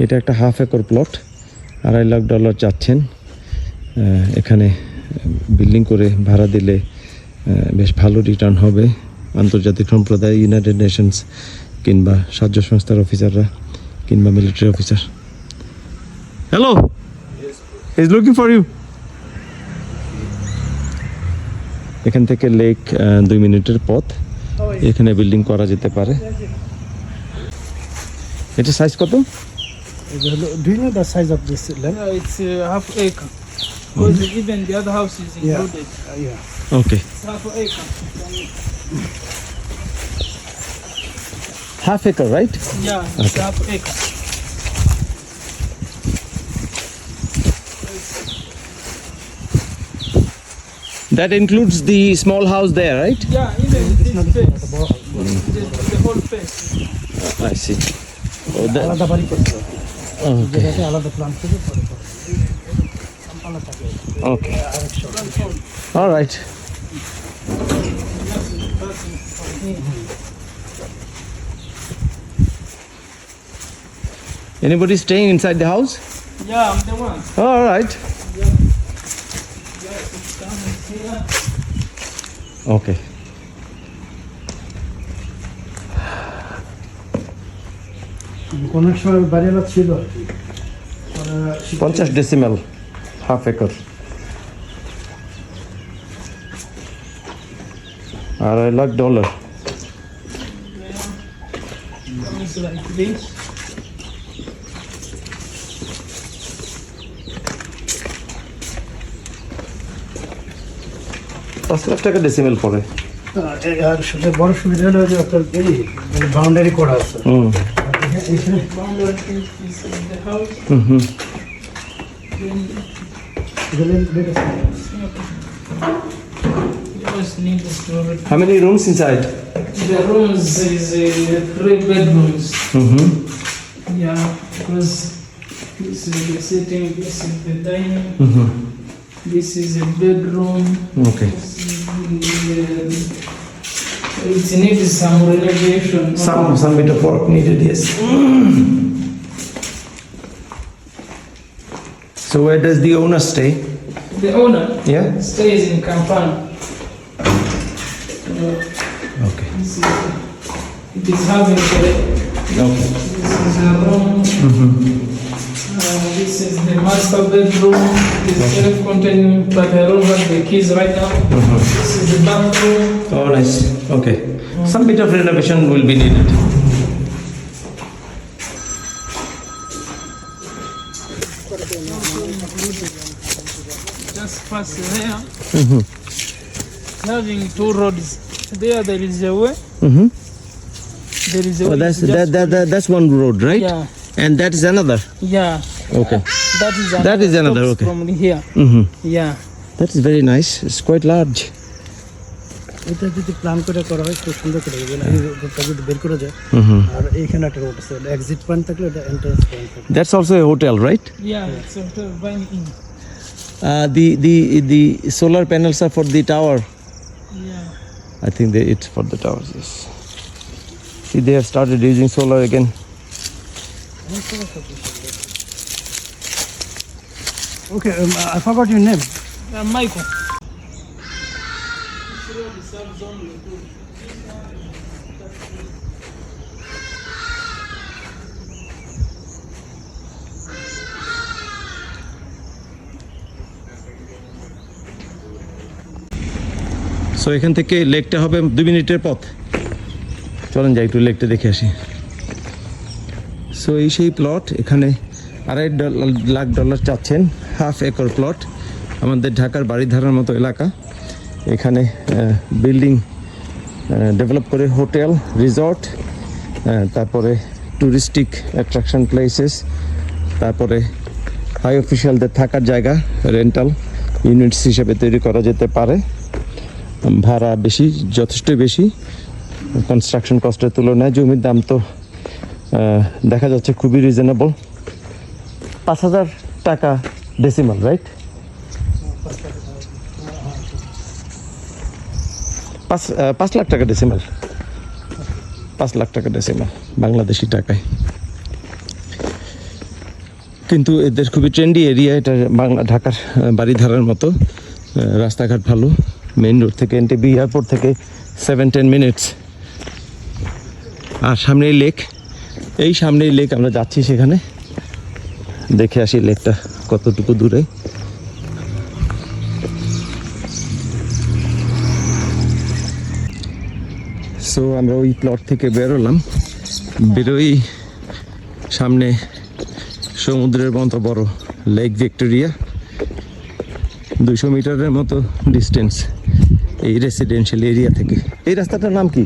এটা একটা half acre plot, $2.5 lakh চাচ্ছেন। এখানে বিল্ডিং করে ভাড়া দিলে বেশ ভালো রিটার্ন হবে। আন্তর্জাতিক সম্প্রদায়, ইউনাইটেড নেশনস কিংবা সাহায্য সংস্থার অফিসাররা কিংবা military officer. Hello, he is looking for you. এখান থেকে লেক 2 মিনিটের পথ। এখানে বিল্ডিং করা যেতে পারে। এটা সাইজ কত? Do you know the size of this land? It's half acre. Because even the other house is included. Yeah. Okay. It's half acre. Half acre, right? Yeah, it's half acre. That includes the small house there, right? Yeah, even this face. The whole face. I see. Oh, that, আলাদা বাড়ি করতে হবে। okay. যেটাতে আলাদা plan থেকে পরে করে। আলাদা থাকে। Okay. All right. Anybody staying inside the house? Yeah, I'm the one. All right. Okay. কোন সময় বাড়িওয়ালা ছিল আর কি। 50 decimal, half acre. $2.5 lakh. It's like this. $5 lakh টাকা decimal পড়ে। আর সবচেয়ে বড় সুবিধা হলো যে আপনার এই বাউন্ডারি করা আছে। এখানে Boundary is in the house. Then you just need the storage. How many rooms inside? The rooms is 3 bedrooms. Yeah, because this is the sitting, this is the dining, this is a bedroom. Okay. It needs some renovation. Some bit of work needed, yes. So where does the owner stay? The owner Yeah. stays in Kampala. Okay. It is having Okay. this is a room. This is the master bedroom. It is self-contained, but I don't have the keys right now. This is the bathroom. Oh, nice. Okay. Some bit of renovation will be needed. Just pass there. Having 2 roads. There is a way. There is a Oh, way. that's one road, right? Yeah. And that is another. Yeah. Okay. That is another. Okay. From here. Yeah. That is very nice. It's quite large. এটা যদি plan করে করা হয় খুব সুন্দর করে এই রোডটা যদি বের করা যায়। আর এইখানে একটা রোড আছে, এক্সিট পয়েন্ট থাকলে এটা এন্ট্রান্স পয়েন্ট থাকে। That's also a hotel, right? Yeah. It's a buying in. The solar panels are for the tower. Yeah. I think it's for the towers. Yes. See, they have started using solar again. Okay, I forgot your name. Michael. So এখান থেকে লেকটা হবে 2 মিনিটের পথ। চলেন যাই একটু লেকটা দেখে আসি। সো এই সেই প্লট, এখানে $2.5 লাখ চাচ্ছেন, হাফ একর প্লট। আমাদের ঢাকার বাড়িধারার মতো এলাকা। এখানে বিল্ডিং ডেভেলপ করে হোটেল, রিসর্ট, তারপরে টুরিস্টিক অ্যাট্রাকশন প্লেসেস, তারপরে হাই অফিসিয়ালদের থাকার জায়গা, রেন্টাল ইউনিটস হিসেবে তৈরি করা যেতে পারে। ভাড়া বেশি, যথেষ্ট বেশি কনস্ট্রাকশন কস্টের তুলনায়। জমির দাম তো দেখা যাচ্ছে খুবই রিজনেবল, 5,000 টাকা ডেসিমাল, রাইট? 5 লাখ টাকা ডেসিমাল, 5 লাখ টাকা ডেসিমাল বাংলাদেশি টাকায়। কিন্তু এদের খুবই ট্রেন্ডি এরিয়া এটা, বাংলা ঢাকার বাড়িধারার মতো। রাস্তাঘাট ভালো, মেইন রোড থেকে এনটিবি এয়ারপোর্ট থেকে 7-10 মিনিটস। আর সামনেই লেক, এই সামনেই লেক, আমরা যাচ্ছি সেখানে, দেখে আসি লেকটা কতটুকু দূরে। সো আমরা ওই প্লট থেকে বেরোলাম, বেরোই সামনে সমুদ্রের মতো বড় লেক ভিক্টোরিয়া, 200 মিটারের মতো ডিস্টেন্স এই রেসিডেন্সিয়াল এরিয়া থেকে। এই রাস্তাটার নাম কি?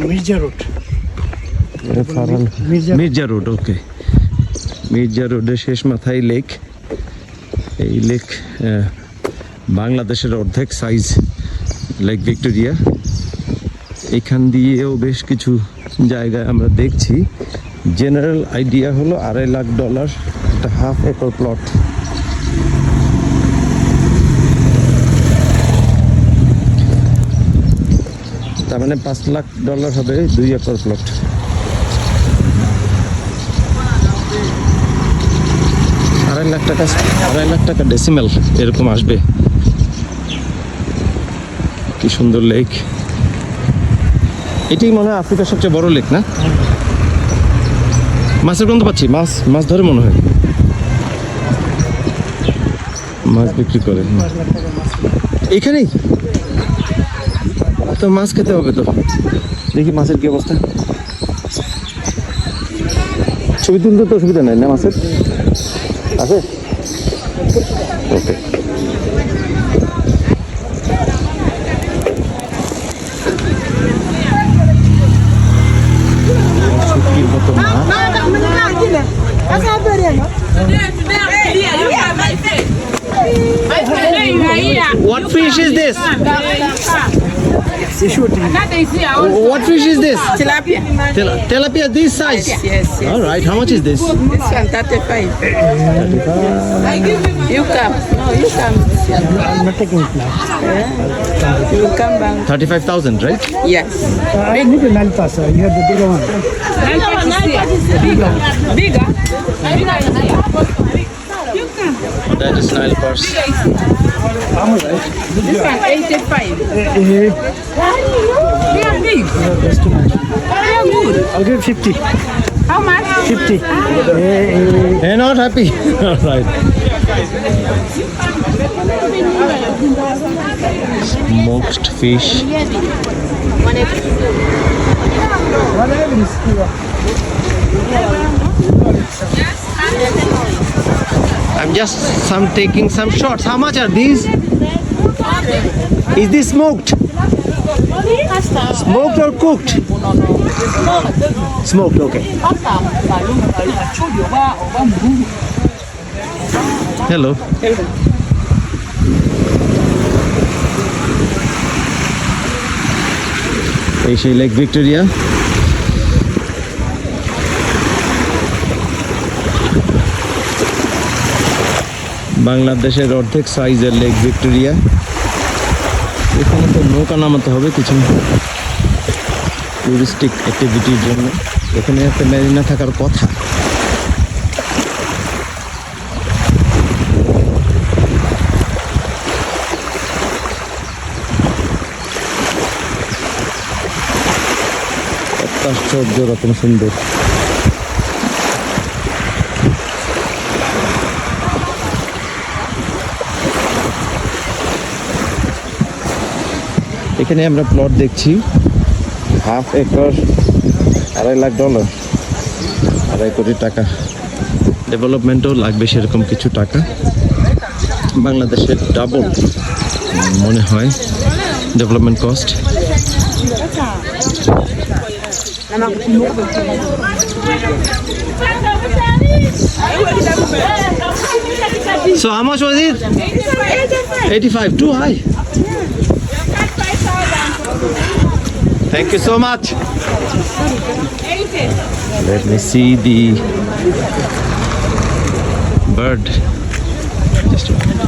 মির্জা রোড। মির্জা রোড, ওকে। মির্জা রোডের শেষ মাথায় লেক। এই লেক বাংলাদেশের অর্ধেক সাইজ লেক ভিক্টোরিয়া। এখান দিয়েও বেশ কিছু জায়গায় আমরা দেখছি। জেনারেল আইডিয়া হলো $2.5 লাখ একটা হাফ একর প্লট। তার মানে $5 লাখ হবে 2 একর প্লট। $2.5 লাখ টাকা ডেসিমেল এরকম আসবে। কি সুন্দর লেক। এটাই মনে হয় আফ্রিকার সবচেয়ে বড় লেক, না? মাছের গন্ধ পাচ্ছি, মাছ ধরে মনে হয়, মাছ বিক্রি করে এইখানেই। তো মাছ খেতে হবে তো, দেখি মাছের কি অবস্থা। ছবি তুলতে তো অসুবিধা নাই না মাছের? আছে, ওকে। শুটকির মতো মাছ। What fish is this? What fish is this? Tilapia. Tilapia this size? Yes. All right, how much is this? This one 35. You come. No, you come. I'm not taking it now. You come back. 35,000, right? Yes. I need a Nile pass. You have the bigger one. Bigger. That is Nile purse. How much? This one 85. They are big. That's too much. They are good. I'll give 50. How much? 50. They're not happy. All right. Smoked fish. I'm just taking some shots. How much are these? Is this smoked? Smoked or cooked? Smoked, okay. Hello. এই সেই lake Victoria. বাংলাদেশের অর্ধেক সাইজের lake Victoria. এখানে তো নৌকা নামাতে হবে কিছু টুরিস্টিক অ্যাক্টিভিটির জন্য। এখানে একটা মেরিনা থাকার কথা। আশ্চর্য রকম সুন্দর। এখানে আমরা প্লট দেখছি, হাফ একর $2.5 লাখ, $2.5 কোটি টাকা। ডেভেলপমেন্টও লাগবে সেরকম কিছু টাকা। বাংলাদেশের ডাবল মনে হয় development cost. So how much was it? 85. Too high. Thank you so much. Let me see the bird. Just a minute.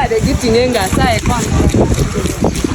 the getting younger, so I can't.